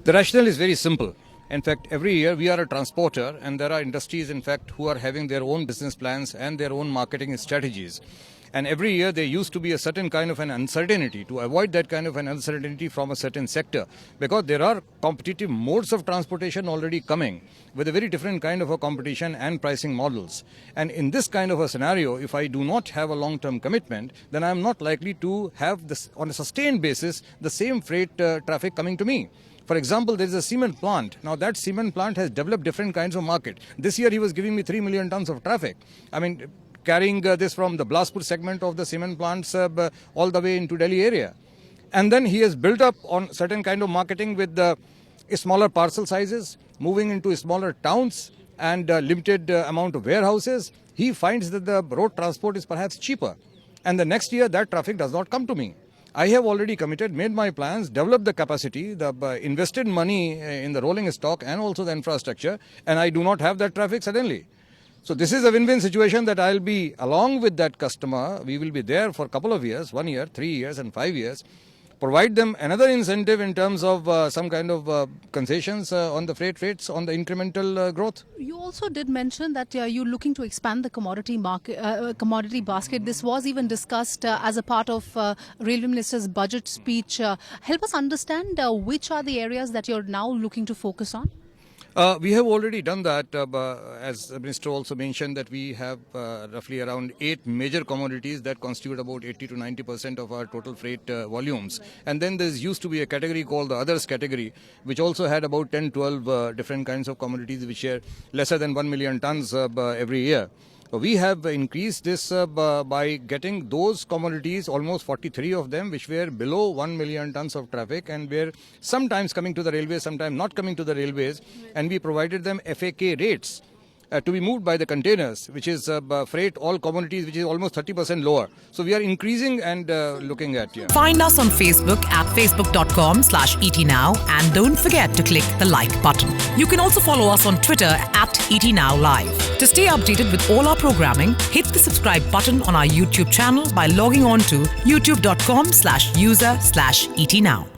The rationale is very simple. In fact, every year we are a transporter, and there are industries, in fact, who are having their own business plans and their own marketing strategies. And every year there used to be a certain kind of an uncertainty. To avoid that kind of an uncertainty from a certain sector, because there are competitive modes of transportation already coming with a very different kind of a competition and pricing models. And in this kind of a scenario, if I do not have a long-term commitment, then I am not likely to have this on a sustained basis the same freight traffic coming to me. For example, there is a cement plant. Now that cement plant has developed different kinds of market. This year he was giving me 3 million tons of traffic. I mean, carrying this from the Bilaspur segment of the cement plants all the way into Delhi area. And then he has built up on certain kind of marketing with the smaller parcel sizes, moving into smaller towns and limited amount of warehouses. He finds that the road transport is perhaps cheaper. And the next year that traffic does not come to me. I have already committed, made my plans, developed the capacity, invested money in the rolling stock and also the infrastructure, and I do not have that traffic suddenly. So this is a win-win situation that I'll be along with that customer. We will be there for a couple of years, 1 year, 3 years and 5 years. Provide them another incentive in terms of some kind of concessions on the freight rates, on the incremental growth. You also did mention that you're looking to expand the commodity commodity basket. This was even discussed as a part of Railway Minister's budget speech. Help us understand which are the areas that you're now looking to focus on? We have already done that, as the Minister also mentioned, that we have roughly around 8 major commodities that constitute about 80 to 90% of our total freight volumes. And then there used to be a category called the others category, which also had about 10-12 different kinds of commodities which are lesser than 1 million tons every year. We have increased this by getting those commodities, almost 43 of them, which were below 1 million tons of traffic and were sometimes coming to the railways, sometimes not coming to the railways. And we provided them FAK rates to be moved by the containers, which is freight, all commodities, which is almost 30% lower. So we are increasing and looking at. Yeah. Find us on Facebook at facebook.com/ETNow and don't forget to click the like button. You can also follow us on Twitter at ETNowLive. To stay updated with all our programming, hit the subscribe button on our YouTube channel by logging on to youtube.com/user/ETNow.